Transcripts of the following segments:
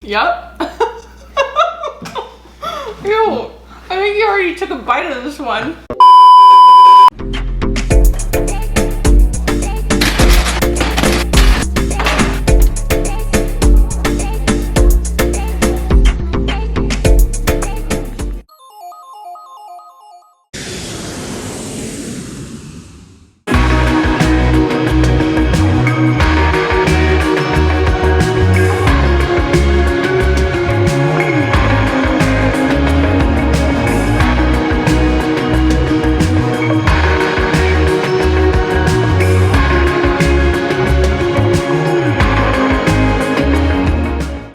Yep. Ew. I think you already took a bite of this one.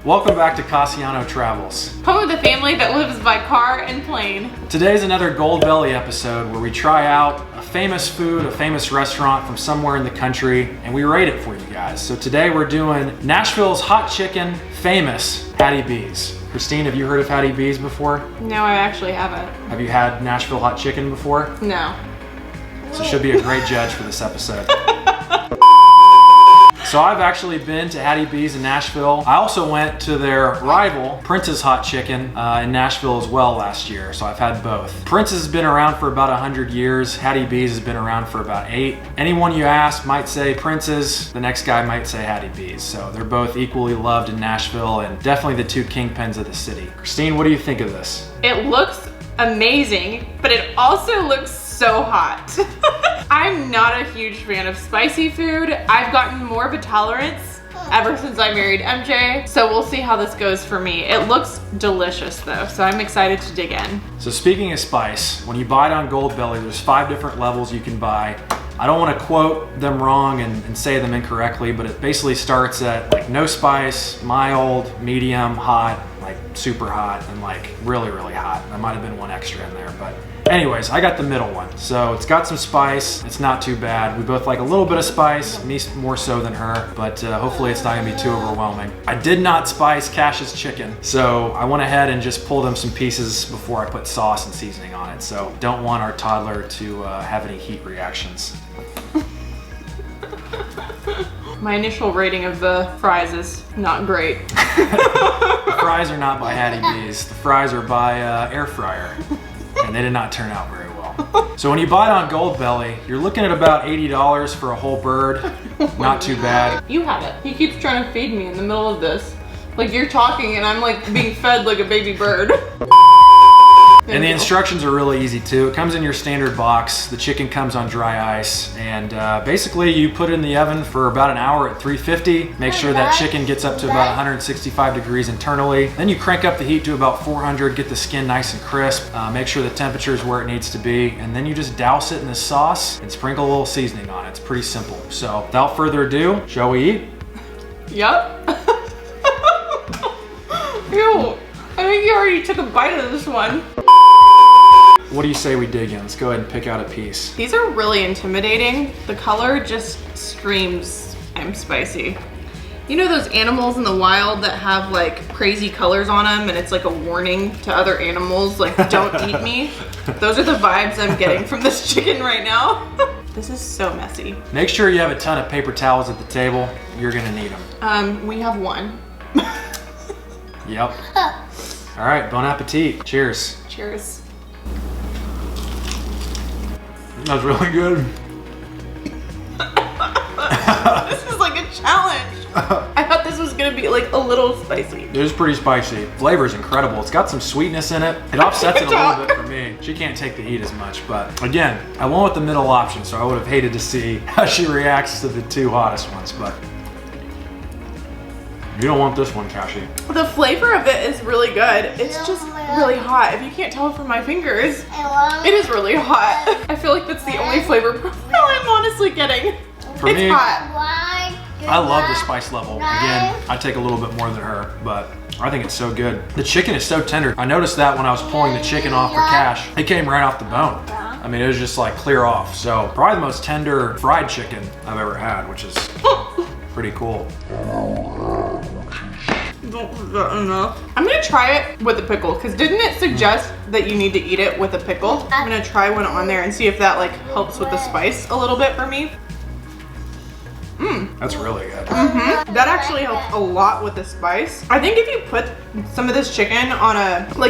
Welcome back to Casiano Travels. Home of the family that lives by car and plane. Today's another Goldbelly episode where we try out a famous food, a famous restaurant from somewhere in the country, and we rate it for you guys. So today we're doing Nashville's hot chicken, famous Hattie B's. Christine, have you heard of Hattie B's before? No, I actually haven't. Have you had Nashville hot chicken before? No. So should be a great judge for this episode. So I've actually been to Hattie B's in Nashville. I also went to their rival, Prince's Hot Chicken, in Nashville as well last year, so I've had both. Prince's has been around for about 100 years. Hattie B's has been around for about 8. Anyone you ask might say Prince's, the next guy might say Hattie B's. So they're both equally loved in Nashville and definitely the two kingpins of the city. Christine, what do you think of this? It looks amazing, but it also looks so hot. I'm not a huge fan of spicy food. I've gotten more of a tolerance ever since I married MJ, so we'll see how this goes for me. It looks delicious though, so I'm excited to dig in. So speaking of spice, when you buy it on Goldbelly, there's 5 different levels you can buy. I don't want to quote them wrong and say them incorrectly, but it basically starts at like no spice, mild, medium, hot, like super hot, and like really, really hot. There might have been one extra in there, but anyways, I got the middle one. So it's got some spice, it's not too bad. We both like a little bit of spice, me more so than her, but hopefully it's not gonna be too overwhelming. I did not spice Cash's chicken, so I went ahead and just pulled them some pieces before I put sauce and seasoning on it. So don't want our toddler to have any heat reactions. My initial rating of the fries is not great. The fries are not by Hattie B's. The fries are by Air Fryer, and they did not turn out very well. So when you buy it on Goldbelly, you're looking at about $80 for a whole bird. Not too bad. You have it. He keeps trying to feed me in the middle of this. Like you're talking and I'm like being fed like a baby bird. And the instructions are really easy too. It comes in your standard box. The chicken comes on dry ice, and basically you put it in the oven for about an hour at 350. Make sure that chicken gets up to about 165 degrees internally. Then you crank up the heat to about 400, get the skin nice and crisp. Make sure the temperature is where it needs to be, and then you just douse it in the sauce and sprinkle a little seasoning on it. It's pretty simple. So without further ado, shall we eat? Yup. Ew. I think you already took a bite of this one. What do you say we dig in? Let's go ahead and pick out a piece. These are really intimidating. The color just screams, I'm spicy. You know those animals in the wild that have like crazy colors on them and it's like a warning to other animals, like don't eat me? Those are the vibes I'm getting from this chicken right now. This is so messy. Make sure you have a ton of paper towels at the table. You're gonna need them. We have one. Yep. All right, bon appetit. Cheers. Cheers. That was really good. This is like a challenge. I thought this was gonna be like a little spicy. It is pretty spicy. Flavor is incredible. It's got some sweetness in it. It offsets it a little bit for me. She can't take the heat as much, but again, I went with the middle option, so I would have hated to see how she reacts to the 2 hottest ones, but you don't want this one, Cassie. The flavor of it is really good. It's just really hot. If you can't tell from my fingers, it is really hot. I feel like that's the only flavor profile I'm honestly getting. For it's me, hot. I love the spice level. Again, I take a little bit more than her, but I think it's so good. The chicken is so tender. I noticed that when I was pulling the chicken off for Cash. It came right off the bone. I mean, it was just like clear off. So probably the most tender fried chicken I've ever had, which is pretty cool. Don't forget enough. I'm gonna try it with a pickle, because didn't it suggest that you need to eat it with a pickle? I'm gonna try one on there and see if that like helps with the spice a little bit for me. That's really good. That actually helps a lot with the spice. I think if you put some of this chicken on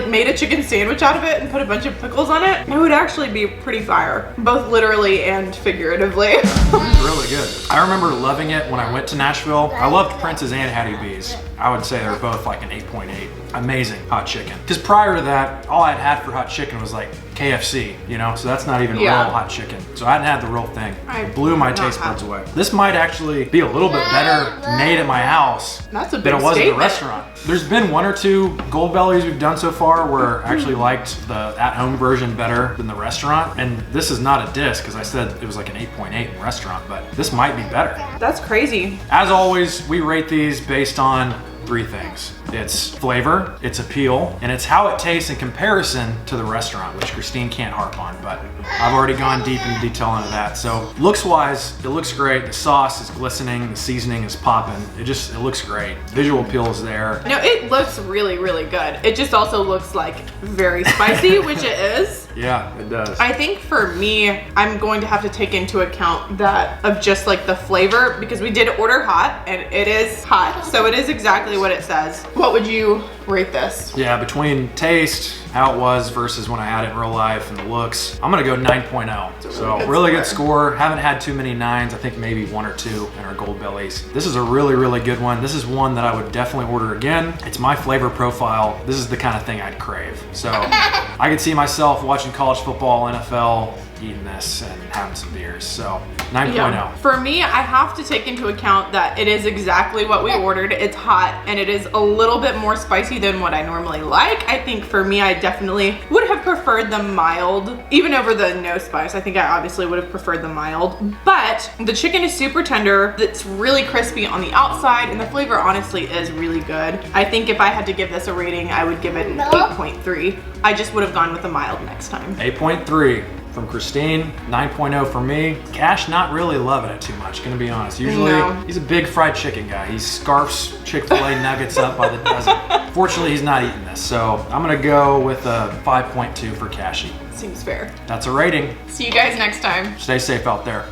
made a chicken sandwich out of it and put a bunch of pickles on it, it would actually be pretty fire, both literally and figuratively. It's really good. I remember loving it when I went to Nashville. I loved Prince's and Hattie B's. I would say they're both like an 8.8. Amazing hot chicken. Because prior to that, all I'd had for hot chicken was like KFC, you know? So that's not even real hot chicken. So I hadn't had the real thing. It blew my taste buds away. This might actually be a little bit better made at my house than it was at the restaurant. There's been 1 or 2 Goldbellys we've done so far where I actually liked the at-home version better than the restaurant. And this is not a diss because I said it was like an 8.8 in the restaurant, but this might be better. That's crazy. As always, we rate these based on 3 things. It's flavor, it's appeal, and it's how it tastes in comparison to the restaurant, which Christine can't harp on, but I've already gone deep into detail into that. So looks-wise, it looks great. The sauce is glistening, the seasoning is popping. It looks great. Visual appeal is there. No, it looks really, really good. It just also looks like very spicy, which it is. Yeah, it does. I think for me, I'm going to have to take into account that of just like the flavor, because we did order hot and it is hot. So it is exactly what it says. What would you rate this? Yeah, between taste, how it was versus when I had it in real life, and the looks, I'm gonna go 9.0. So really good score. Haven't had too many 9s. I think maybe 1 or 2 in our Goldbellys. This is a really, really good one. This is one that I would definitely order again. It's my flavor profile. This is the kind of thing I'd crave. So I could see myself watching college football, NFL, eating this and having some beers. So 9.0. Yeah. For me, I have to take into account that it is exactly what we ordered. It's hot and it is a little bit more spicy than what I normally like. I think for me, I definitely would have preferred the mild, even over the no spice. I think I obviously would have preferred the mild, but the chicken is super tender. It's really crispy on the outside and the flavor honestly is really good. I think if I had to give this a rating, I would give it an 8.3. I just would have gone with the mild next time. 8.3. From Christine, 9.0 for me. Cash not really loving it too much, gonna be honest. Usually, he's a big fried chicken guy. He scarfs Chick-fil-A nuggets up by the dozen. Fortunately, he's not eating this, so I'm gonna go with a 5.2 for Cashy. Seems fair. That's a rating. See you guys next time. Stay safe out there.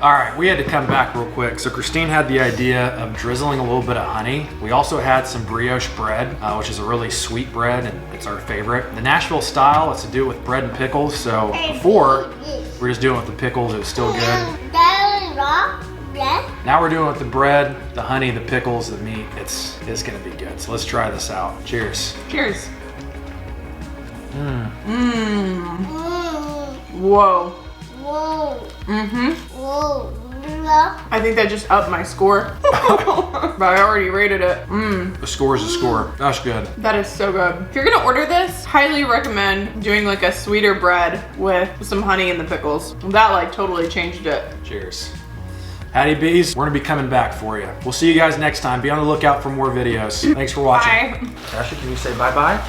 All right, we had to come back real quick. So Christine had the idea of drizzling a little bit of honey. We also had some brioche bread, which is a really sweet bread, and it's our favorite. The Nashville style is to do it with bread and pickles. So before, we were just doing it with the pickles. It was still good. Now we're doing it with the bread, the honey, the pickles, the meat. It's gonna be good. So let's try this out. Cheers. Cheers. Whoa. Whoa. Whoa. I think that just upped my score. But I already rated it. The score is a score. That's good. That is so good. If you're gonna order this, highly recommend doing like a sweeter bread with some honey and the pickles. That like totally changed it. Cheers. Hattie B's, we're gonna be coming back for you. We'll see you guys next time. Be on the lookout for more videos. Thanks for watching. Bye. Tasha, can you say bye-bye?